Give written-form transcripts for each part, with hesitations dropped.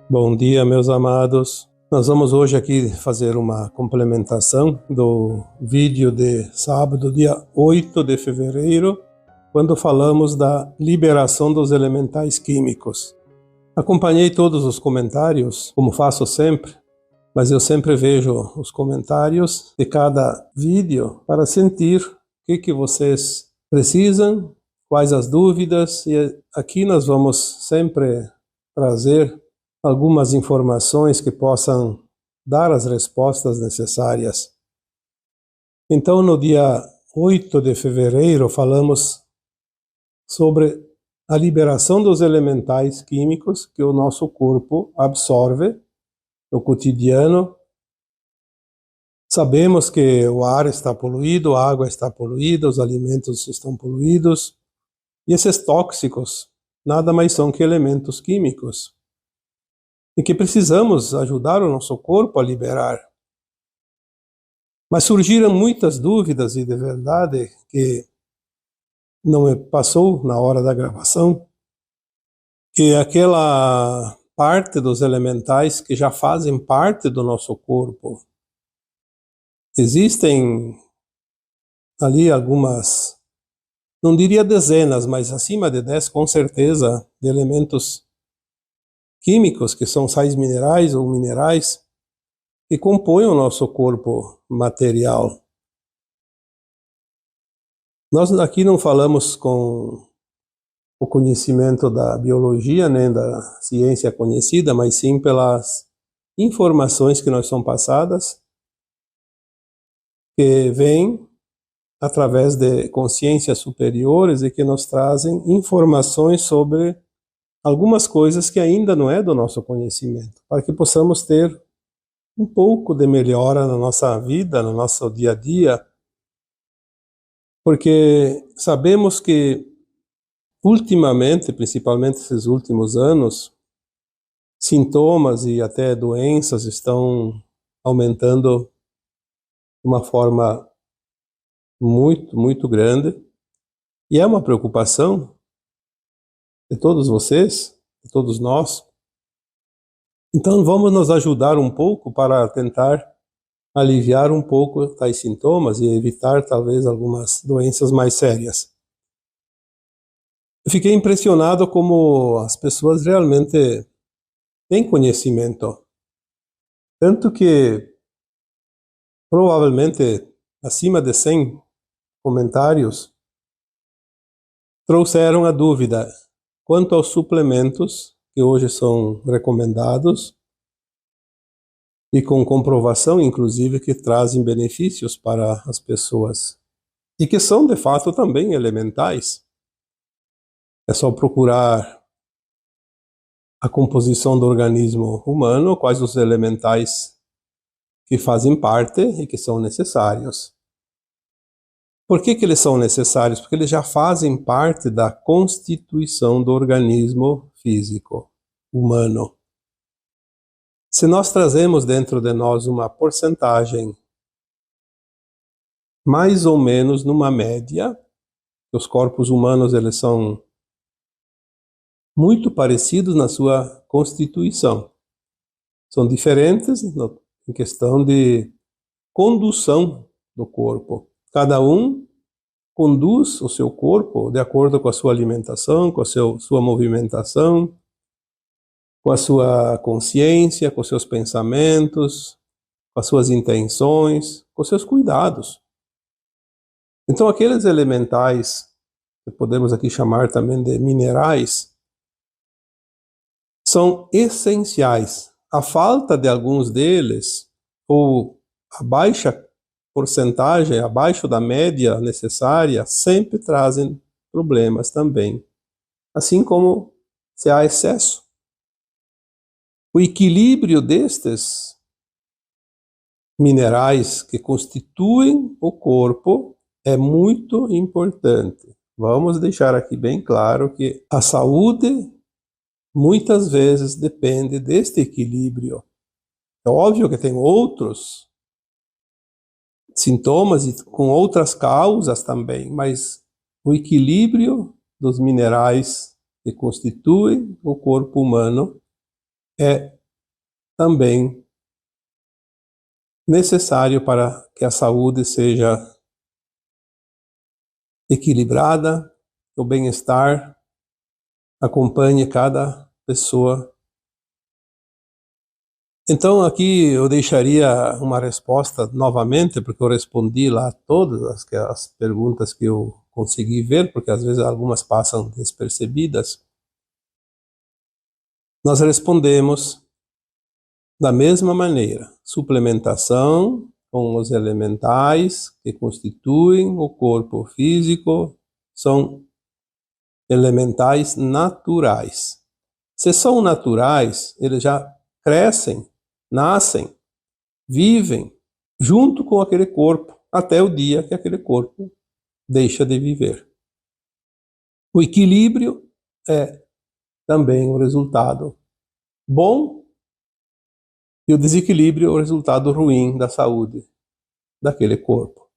Bom dia, meus amados. Nós vamos hoje aqui fazer uma complementação do vídeo de sábado, dia 8 de fevereiro, quando falamos da liberação dos elementais químicos. Acompanhei todos os comentários, como faço sempre, mas eu sempre vejo os comentários de cada vídeo para sentir o que vocês precisam, quais as dúvidas, e aqui nós vamos sempre trazer algumas informações que possam dar as respostas necessárias. Então, no dia 8 de fevereiro, falamos sobre a liberação dos elementais químicos que o nosso corpo absorve no cotidiano. Sabemos que o ar está poluído, a água está poluída, os alimentos estão poluídos, e esses tóxicos nada mais são que elementos químicos, e que precisamos ajudar o nosso corpo a liberar. Mas surgiram muitas dúvidas, e de verdade que não me passou na hora da gravação, que aquela parte dos elementais que já fazem parte do nosso corpo, existem ali algumas, não diria dezenas, mas acima de 10 com certeza, de elementos químicos, que são sais minerais ou minerais, que compõem o nosso corpo material. Nós aqui não falamos com o conhecimento da biologia, nem da ciência conhecida, mas sim pelas informações que nós são passadas, que vêm através de consciências superiores e que nos trazem informações sobre algumas coisas que ainda não é do nosso conhecimento, para que possamos ter um pouco de melhora na nossa vida, no nosso dia a dia, porque sabemos que ultimamente, principalmente esses últimos anos, sintomas e até doenças estão aumentando de uma forma muito grande, e é uma preocupação de todos vocês, de todos nós. Então vamos nos ajudar um pouco para tentar aliviar um pouco tais sintomas e evitar talvez algumas doenças mais sérias. Eu fiquei impressionado como as pessoas realmente têm conhecimento, tanto que provavelmente acima de 100 comentários trouxeram a dúvida quanto aos suplementos que hoje são recomendados e com comprovação, inclusive, que trazem benefícios para as pessoas e que são, de fato, também elementais. É só procurar a composição do organismo humano, quais os elementais que fazem parte e que são necessários. Por que eles são necessários? Porque eles já fazem parte da constituição do organismo físico humano. Se nós trazemos dentro de nós uma porcentagem, mais ou menos numa média, os corpos humanos eles são muito parecidos na sua constituição. São diferentes em questão de condução do corpo. Cada um conduz o seu corpo de acordo com a sua alimentação, com a sua movimentação, com a sua consciência, com os seus pensamentos, com as suas intenções, com os seus cuidados. Então, aqueles elementais, que podemos aqui chamar também de minerais, são essenciais. A falta de alguns deles, ou a baixa porcentagem, abaixo da média necessária, sempre trazem problemas também. Assim como se há excesso. O equilíbrio destes minerais que constituem o corpo é muito importante. Vamos deixar aqui bem claro que a saúde muitas vezes depende deste equilíbrio. É óbvio que tem outros sintomas e com outras causas também, mas o equilíbrio dos minerais que constituem o corpo humano é também necessário para que a saúde seja equilibrada, o bem-estar acompanhe cada pessoa. Então aqui eu deixaria uma resposta novamente, porque eu respondi lá todas as perguntas que eu consegui ver, porque às vezes algumas passam despercebidas. Nós respondemos da mesma maneira: suplementação com os elementais que constituem o corpo físico são elementais naturais. Se são naturais, eles já crescem, nascem, vivem junto com aquele corpo até o dia que aquele corpo deixa de viver. O equilíbrio é também o resultado bom e o desequilíbrio é o resultado ruim da saúde daquele corpo.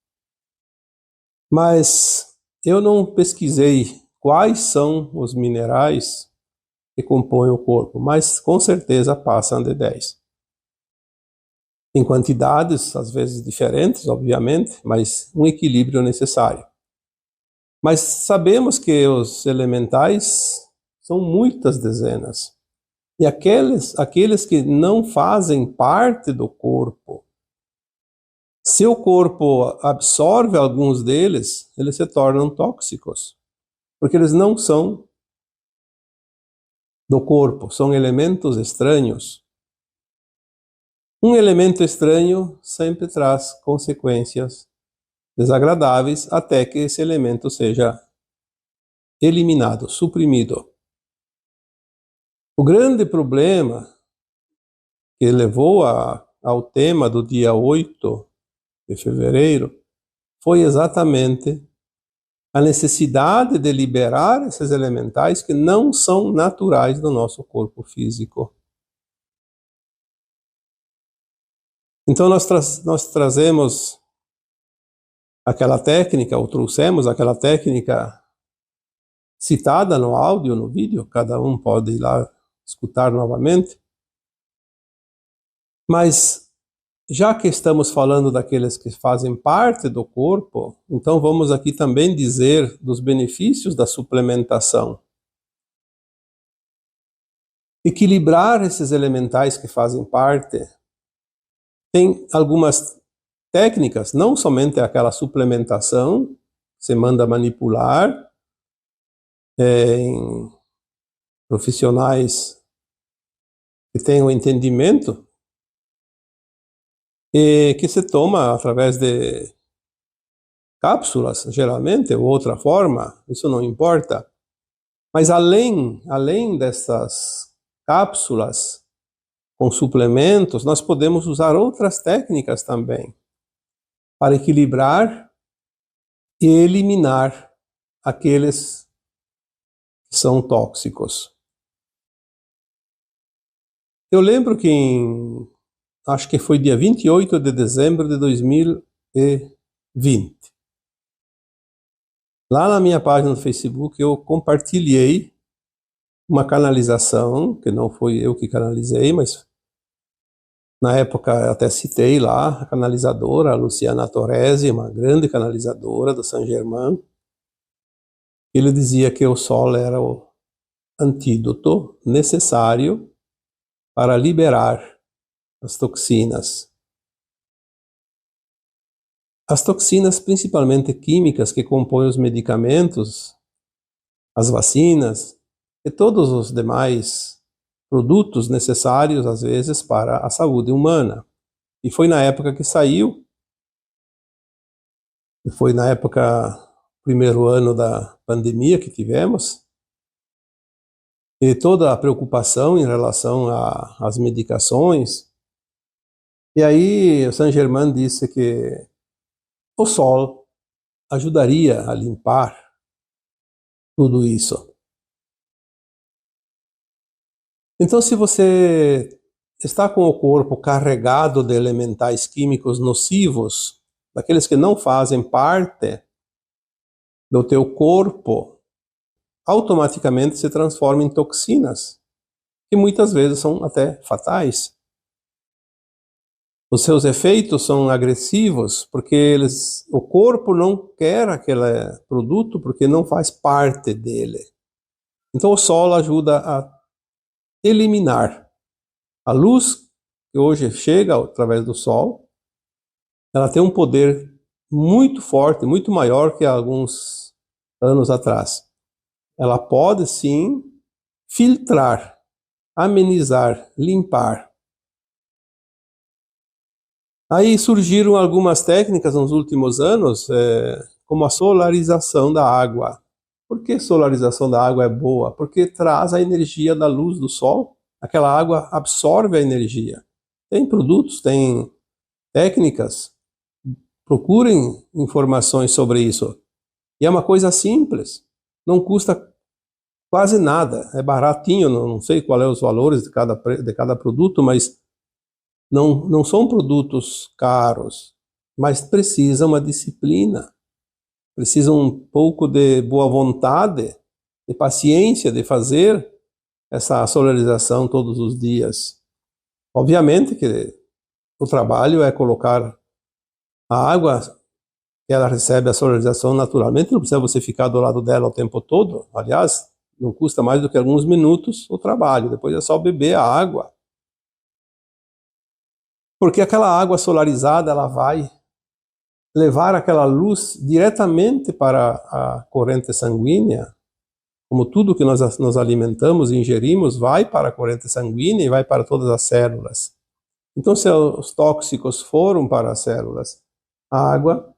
Mas eu não pesquisei quais são os minerais que compõem o corpo, mas com certeza passam de 10. Em quantidades, às vezes diferentes, obviamente, mas um equilíbrio necessário. Mas sabemos que os elementais são muitas dezenas. E aqueles que não fazem parte do corpo, se o corpo absorve alguns deles, eles se tornam tóxicos, porque eles não são do corpo, são elementos estranhos. Um elemento estranho sempre traz consequências desagradáveis até que esse elemento seja eliminado, suprimido. O grande problema que levou ao tema do dia 8 de fevereiro foi exatamente a necessidade de liberar esses elementais que não são naturais do nosso corpo físico. Então nós trazemos aquela técnica, ou trouxemos aquela técnica citada no áudio, no vídeo, cada um pode ir lá escutar novamente. Mas já que estamos falando daqueles que fazem parte do corpo, então vamos aqui também dizer dos benefícios da suplementação. Equilibrar esses elementais que fazem parte. Tem algumas técnicas, não somente aquela suplementação, que você manda manipular em profissionais que tenham entendimento, e que se toma através de cápsulas, geralmente, ou outra forma, isso não importa. Mas além dessas cápsulas com suplementos, nós podemos usar outras técnicas também para equilibrar e eliminar aqueles que são tóxicos. Eu lembro que acho que foi dia 28 de dezembro de 2020. Lá na minha página no Facebook eu compartilhei uma canalização, que não foi eu que canalizei, mas na época até citei lá a canalizadora, a Luciana Torresi, uma grande canalizadora do Saint Germain. Ele dizia que o sol era o antídoto necessário para liberar as toxinas. As toxinas, principalmente químicas, que compõem os medicamentos, as vacinas e todos os demais produtos necessários, às vezes, para a saúde humana. E foi na época que saiu, e foi na época, primeiro ano da pandemia que tivemos, e toda a preocupação em relação às medicações. E aí o Saint Germain disse que o sol ajudaria a limpar tudo isso. Então, se você está com o corpo carregado de elementais químicos nocivos, daqueles que não fazem parte do teu corpo, automaticamente se transforma em toxinas, que muitas vezes são até fatais. Os seus efeitos são agressivos porque o corpo não quer aquele produto porque não faz parte dele. Então o sol ajuda a eliminar. A luz que hoje chega através do sol, ela tem um poder muito forte, muito maior que há alguns anos atrás. Ela pode sim filtrar, amenizar, limpar. Aí surgiram algumas técnicas nos últimos anos, como a solarização da água. Por que solarização da água é boa? Porque traz a energia da luz do sol, aquela água absorve a energia. Tem produtos, tem técnicas, procurem informações sobre isso. E é uma coisa simples, não custa quase nada, é baratinho, não sei qual é os valores de cada produto, mas não são produtos caros, mas precisa uma disciplina, precisa um pouco de boa vontade, de paciência de fazer essa solarização todos os dias. Obviamente que o trabalho é colocar a água, que ela recebe a solarização naturalmente, não precisa você ficar do lado dela o tempo todo, aliás, não custa mais do que alguns minutos o trabalho, depois é só beber a água. Porque aquela água solarizada, ela vai levar aquela luz diretamente para a corrente sanguínea, como tudo que nós nos alimentamos e ingerimos vai para a corrente sanguínea e vai para todas as células. Então, se os tóxicos foram para as células, a água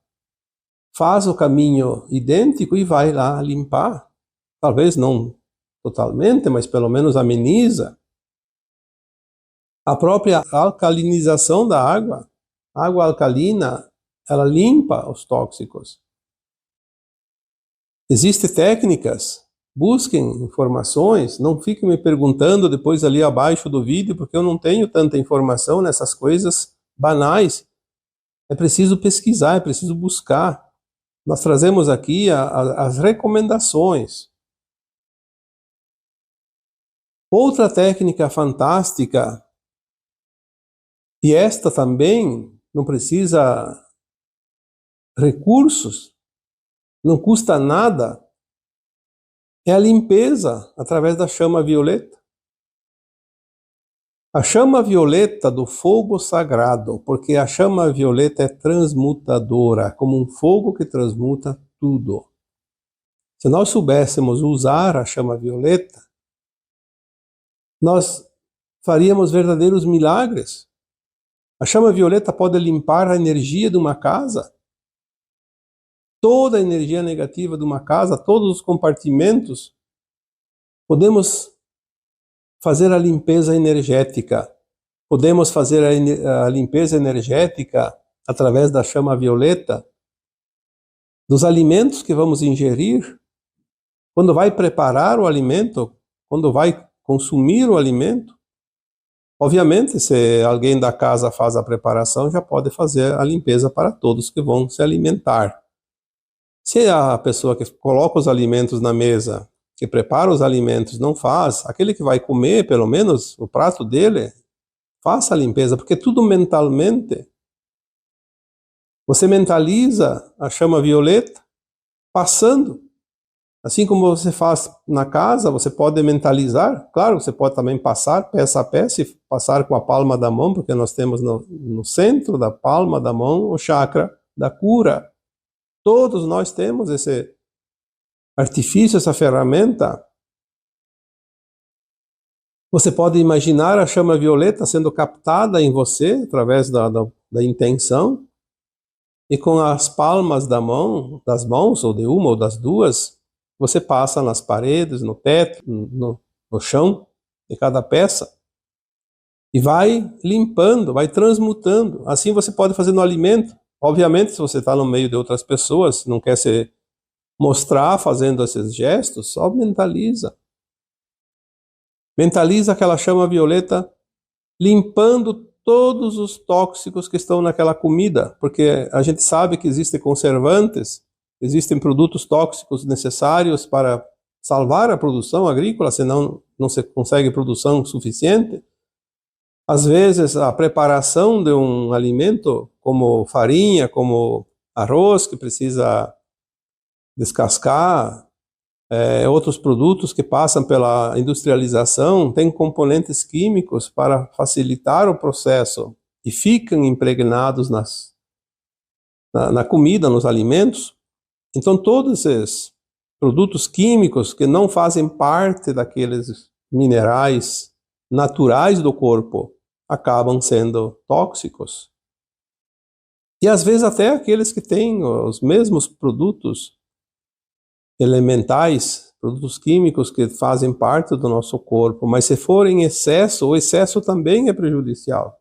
faz o caminho idêntico e vai lá limpar. Talvez não totalmente, mas pelo menos ameniza. A própria alcalinização da água, a água alcalina, ela limpa os tóxicos. Existem técnicas, busquem informações, não fiquem me perguntando depois ali abaixo do vídeo, porque eu não tenho tanta informação nessas coisas banais. É preciso pesquisar, é preciso buscar. Nós trazemos aqui as recomendações. Outra técnica fantástica, e esta também não precisa recursos, não custa nada, é a limpeza através da chama violeta. A chama violeta do fogo sagrado, porque a chama violeta é transmutadora, como um fogo que transmuta tudo. Se nós soubéssemos usar a chama violeta, nós faríamos verdadeiros milagres. A chama violeta pode limpar a energia de uma casa, toda a energia negativa de uma casa, todos os compartimentos. Podemos fazer a limpeza energética. Podemos fazer a limpeza energética através da chama violeta dos alimentos que vamos ingerir. Quando vai preparar o alimento, quando vai consumir o alimento, obviamente, se alguém da casa faz a preparação, já pode fazer a limpeza para todos que vão se alimentar. Se a pessoa que coloca os alimentos na mesa, que prepara os alimentos, não faz, aquele que vai comer, pelo menos, o prato dele, faça a limpeza, porque tudo mentalmente. Você mentaliza a chama violeta passando. Assim como você faz na casa, você pode mentalizar. Claro, você pode também passar peça a peça e passar com a palma da mão, porque nós temos no centro da palma da mão o chakra da cura. Todos nós temos esse artifício, essa ferramenta. Você pode imaginar a chama violeta sendo captada em você através da intenção, e com as palmas das mãos, ou de uma ou das duas, você passa nas paredes, no teto, no chão de cada peça e vai limpando, vai transmutando. Assim você pode fazer no alimento. Obviamente, se você está no meio de outras pessoas, não quer se mostrar fazendo esses gestos, só mentaliza. Mentaliza aquela chama violeta limpando todos os tóxicos que estão naquela comida, porque a gente sabe que existem conservantes, existem produtos tóxicos necessários para salvar a produção agrícola, senão não se consegue produção suficiente. Às vezes, a preparação de um alimento, como farinha, como arroz, que precisa descascar, outros produtos que passam pela industrialização, tem componentes químicos para facilitar o processo e ficam impregnados na comida, nos alimentos. Então, todos esses produtos químicos que não fazem parte daqueles minerais naturais do corpo acabam sendo tóxicos. E às vezes até aqueles que têm os mesmos produtos elementais, produtos químicos que fazem parte do nosso corpo, mas se for em excesso, o excesso também é prejudicial.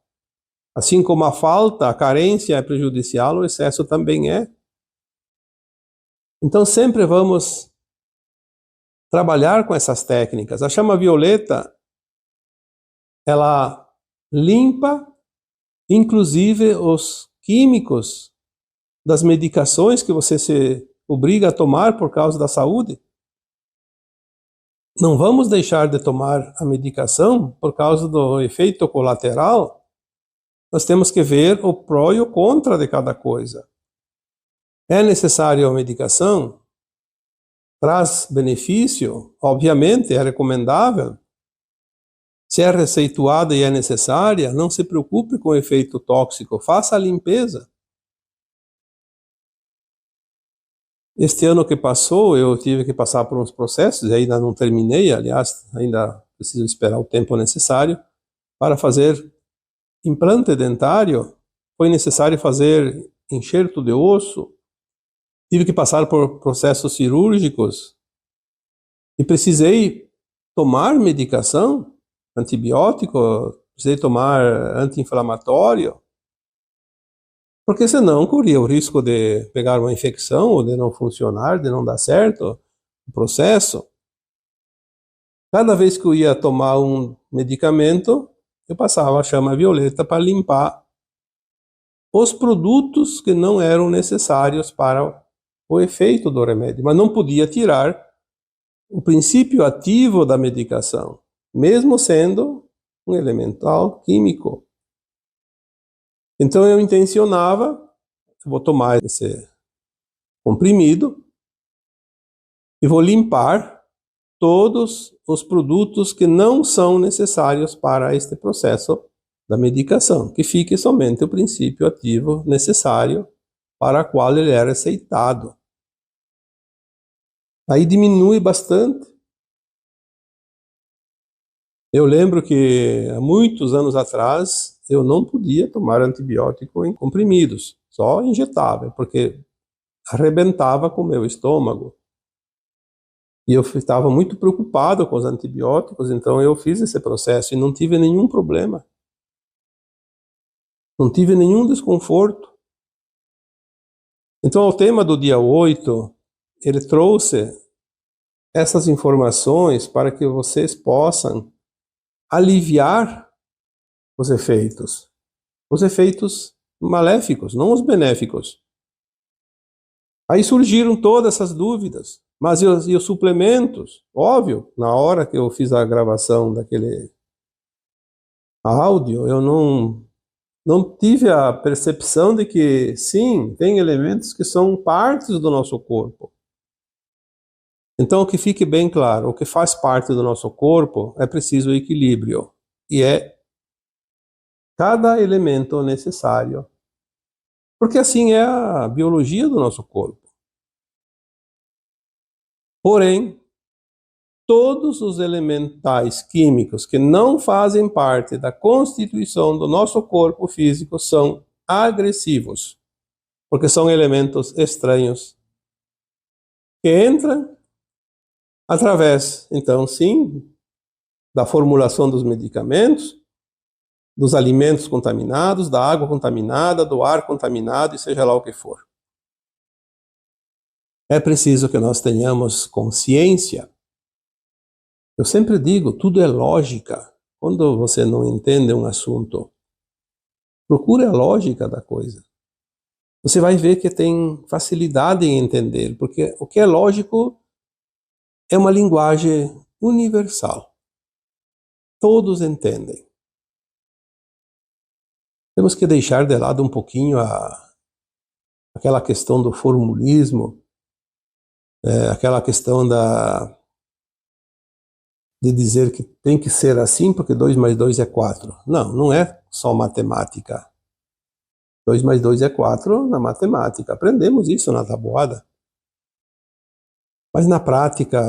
Assim como a falta, a carência é prejudicial, o excesso também é. Então sempre vamos trabalhar com essas técnicas. A chama violeta, ela limpa, inclusive, os químicos das medicações que você se obriga a tomar por causa da saúde. Não vamos deixar de tomar a medicação por causa do efeito colateral. Nós temos que ver o pró e o contra de cada coisa. É necessário a medicação? Traz benefício? Obviamente, é recomendável. Se é receituada e é necessária, não se preocupe com o efeito tóxico, faça a limpeza. Este ano que passou, eu tive que passar por uns processos, e ainda não terminei, aliás, ainda preciso esperar o tempo necessário, para fazer implante dentário. Foi necessário fazer enxerto de osso, tive que passar por processos cirúrgicos, e precisei tomar medicação, antibiótico, precisei tomar anti-inflamatório, porque senão corria o risco de pegar uma infecção, ou de não funcionar, de não dar certo o processo. Cada vez que eu ia tomar um medicamento, eu passava a chama violeta para limpar os produtos que não eram necessários para o efeito do remédio, mas não podia tirar o princípio ativo da medicação, mesmo sendo um elemental químico. Então eu intencionava, vou tomar esse comprimido e vou limpar todos os produtos que não são necessários para este processo da medicação, que fique somente o princípio ativo necessário para o qual ele é receitado. Aí diminui bastante. Eu lembro que há muitos anos atrás eu não podia tomar antibiótico em comprimidos, só injetável, porque arrebentava com o meu estômago. E eu estava muito preocupado com os antibióticos, então eu fiz esse processo e não tive nenhum problema. Não tive nenhum desconforto. Então, o tema do dia 8, ele trouxe essas informações para que vocês possam aliviar os efeitos maléficos, não os benéficos. Aí surgiram todas essas dúvidas. Mas e os suplementos? Óbvio, na hora que eu fiz a gravação daquele áudio, eu não tive a percepção de que, sim, tem elementos que são partes do nosso corpo. Então, que fique bem claro, o que faz parte do nosso corpo é preciso equilíbrio. E é cada elemento necessário. Porque assim é a biologia do nosso corpo. Porém, todos os elementais químicos que não fazem parte da constituição do nosso corpo físico são agressivos, porque são elementos estranhos que entram através, então sim, da formulação dos medicamentos, dos alimentos contaminados, da água contaminada, do ar contaminado e seja lá o que for. É preciso que nós tenhamos consciência. Eu sempre digo, tudo é lógica. Quando você não entende um assunto, procure a lógica da coisa. Você vai ver que tem facilidade em entender, porque o que é lógico é uma linguagem universal. todos entendem. Temos que deixar de lado um pouquinho aquela questão do formulismo, aquela questão de dizer que tem que ser assim porque 2 mais 2 é 4. Não, não é só matemática. 2 mais 2 é 4 na matemática. Aprendemos isso na tabuada. Mas na prática,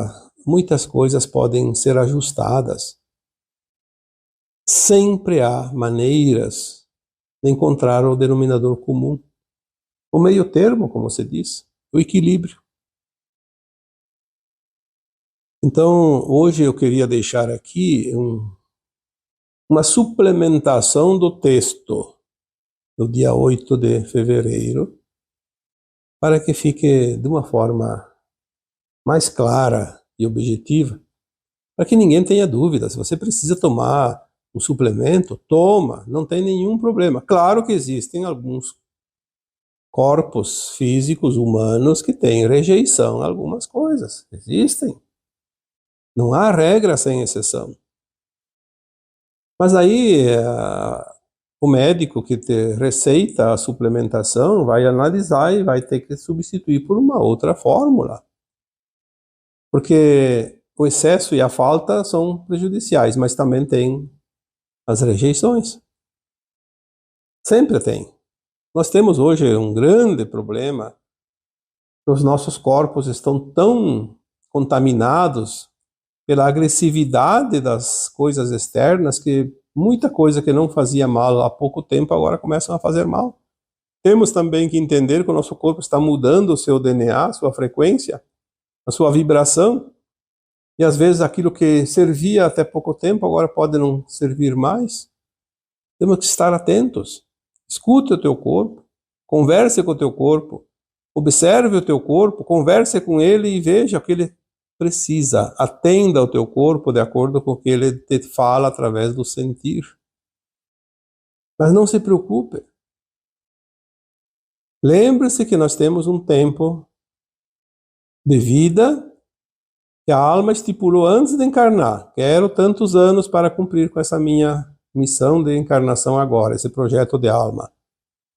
muitas coisas podem ser ajustadas. Sempre há maneiras de encontrar o denominador comum. O meio termo, como se diz, o equilíbrio. Então, hoje eu queria deixar aqui uma suplementação do texto do dia 8 de fevereiro, para que fique de uma forma mais clara e objetiva, para que ninguém tenha dúvida. Se você precisa tomar um suplemento, toma, não tem nenhum problema. Claro que existem alguns corpos físicos humanos que têm rejeição a algumas coisas. Existem. Não há regra sem exceção. Mas aí o médico que te receita a suplementação vai analisar e vai ter que substituir por uma outra fórmula. Porque o excesso e a falta são prejudiciais, mas também tem as rejeições. Sempre tem. Nós temos hoje um grande problema. Os nossos corpos estão tão contaminados pela agressividade das coisas externas que muita coisa que não fazia mal há pouco tempo agora começam a fazer mal. Temos também que entender que o nosso corpo está mudando o seu DNA, sua frequência, a sua vibração, e às vezes aquilo que servia até pouco tempo agora pode não servir mais. Temos que estar atentos. Escute o teu corpo, converse com o teu corpo, observe o teu corpo, converse com ele e veja o que ele precisa. Atenda ao teu corpo de acordo com o que ele te fala através do sentir. Mas não se preocupe. Lembre-se que nós temos um tempo de vida que a alma estipulou antes de encarnar. Quero tantos anos para cumprir com essa minha missão de encarnação agora, esse projeto de alma,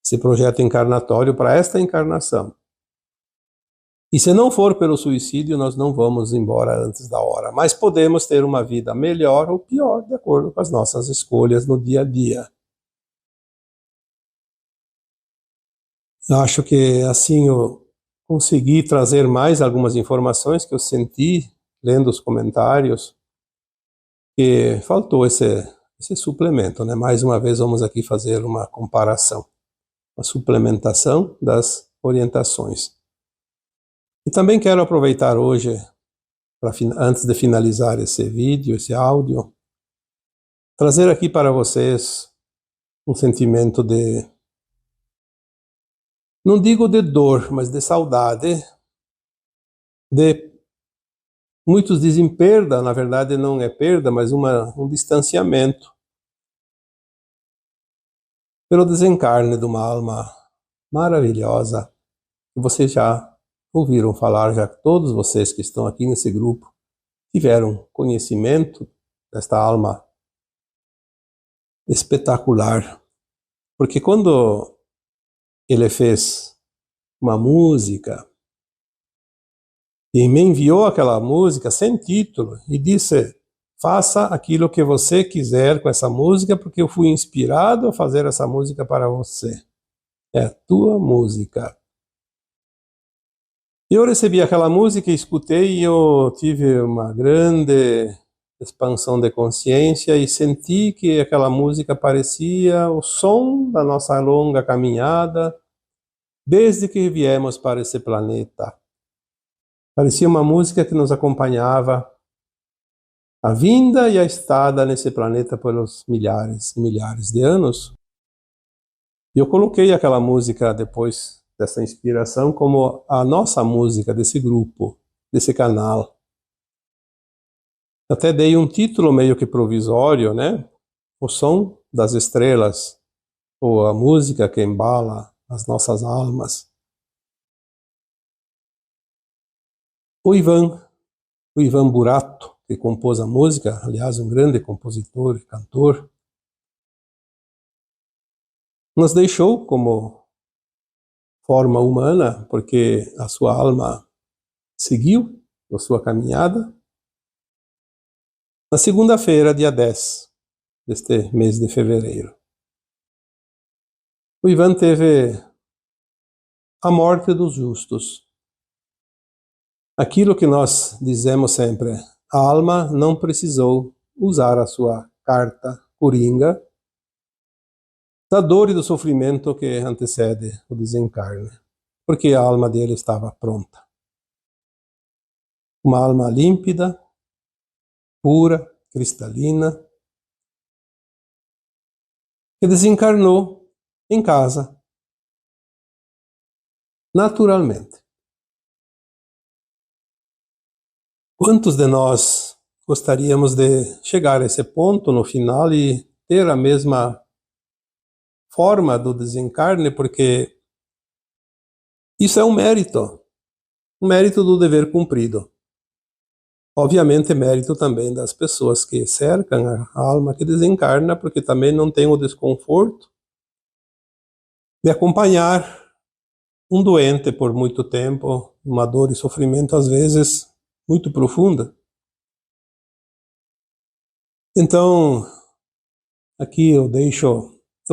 esse projeto encarnatório para esta encarnação. E se não for pelo suicídio, nós não vamos embora antes da hora, mas podemos ter uma vida melhor ou pior, de acordo com as nossas escolhas no dia a dia. Eu acho que assim eu consegui trazer mais algumas informações que eu senti lendo os comentários, que faltou esse suplemento, né? Mais uma vez vamos aqui fazer uma comparação, uma suplementação das orientações. E também quero aproveitar hoje, antes de finalizar esse vídeo, esse áudio, trazer aqui para vocês um sentimento de, não digo de dor, mas de saudade, de muitos dizem perda, na verdade não é perda, mas um distanciamento pelo desencarne de uma alma maravilhosa, que vocês já ouviram falar, já todos vocês que estão aqui nesse grupo tiveram conhecimento desta alma espetacular. Porque quando ele fez uma música e me enviou aquela música sem título e disse: faça aquilo que você quiser com essa música, porque eu fui inspirado a fazer essa música para você. É a tua música. Eu recebi aquela música, escutei e eu tive uma grande expansão de consciência e senti que aquela música parecia o som da nossa longa caminhada desde que viemos para esse planeta. Parecia uma música que nos acompanhava a vinda e a estada nesse planeta pelos milhares e milhares de anos. E eu coloquei aquela música depois dessa inspiração como a nossa música desse grupo, desse canal. Até dei um título meio que provisório, né? O som das estrelas, ou a música que embala as nossas almas. O Ivan Burato, que compôs a música, aliás, um grande compositor e cantor, nos deixou como forma humana, porque a sua alma seguiu a sua caminhada. Na segunda-feira, dia 10 deste mês de fevereiro, o Ivan teve a morte dos justos. Aquilo que nós dizemos sempre, a alma não precisou usar a sua carta coringa da dor e do sofrimento que antecede o desencarne, porque a alma dele estava pronta. Uma alma límpida, pura, cristalina, que desencarnou em casa, naturalmente. Quantos de nós gostaríamos de chegar a esse ponto no final e ter a mesma forma do desencarne, porque isso é um mérito do dever cumprido. Obviamente, mérito também das pessoas que cercam a alma que desencarna, porque também não tem o desconforto de acompanhar um doente por muito tempo, uma dor e sofrimento às vezes muito profunda. Então, aqui eu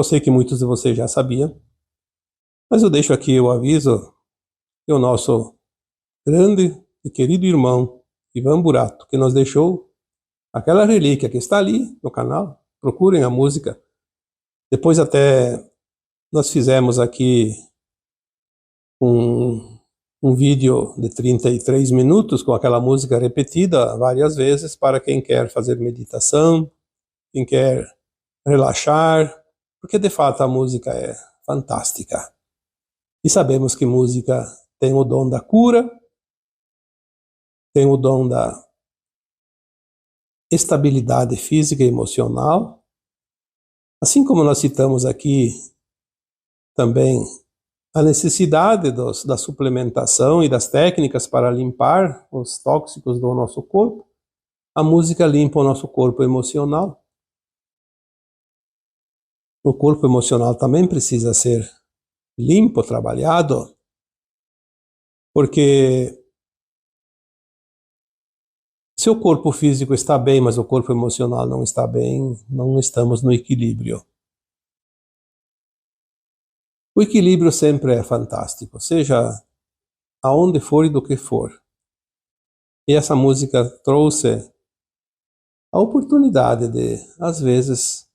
sei que muitos de vocês já sabiam, mas eu deixo aqui o aviso que o nosso grande e querido irmão Ivan Burato, que nos deixou aquela relíquia que está ali no canal, procurem a música. Depois até nós fizemos aqui um vídeo de 33 minutos com aquela música repetida várias vezes para quem quer fazer meditação, quem quer relaxar, porque de fato a música é fantástica. E sabemos que música tem o dom da cura, tem o dom da estabilidade física e emocional, assim como nós citamos aqui também a necessidade da suplementação e das técnicas para limpar os tóxicos do nosso corpo, a música limpa o nosso corpo emocional. O corpo emocional também precisa ser limpo, trabalhado, porque se o corpo físico está bem, mas o corpo emocional não está bem, não estamos no equilíbrio. O equilíbrio sempre é fantástico, seja aonde for e do que for. E essa música trouxe a oportunidade de, às vezes,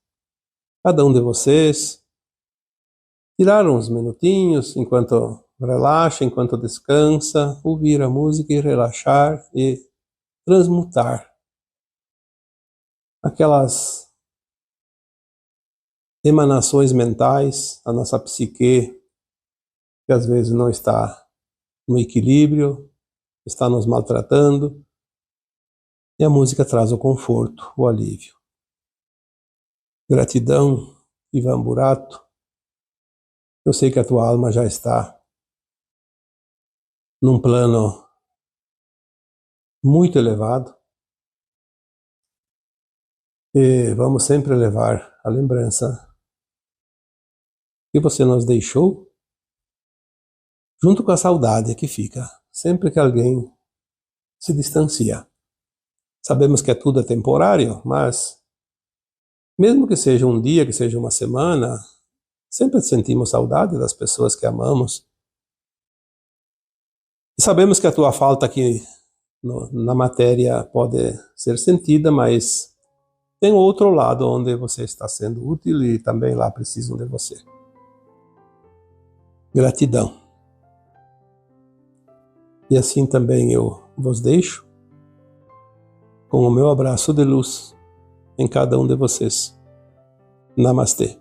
cada um de vocês tirar uns minutinhos enquanto relaxa, enquanto descansa, ouvir a música e relaxar e transmutar aquelas emanações mentais, a nossa psique, que às vezes não está no equilíbrio, está nos maltratando, e a música traz o conforto, o alívio. Gratidão, Ivan Burato. Eu sei que a tua alma já está num plano muito elevado, e vamos sempre levar a lembrança que você nos deixou, junto com a saudade que fica sempre que alguém se distancia. Sabemos que tudo é temporário, mas mesmo que seja um dia, que seja uma semana, sempre sentimos saudade das pessoas que amamos. E sabemos que a tua falta aqui na matéria pode ser sentida, mas tem outro lado onde você está sendo útil e também lá precisam de você. Gratidão. E assim também eu vos deixo com o meu abraço de luz em cada um de vocês. Namastê.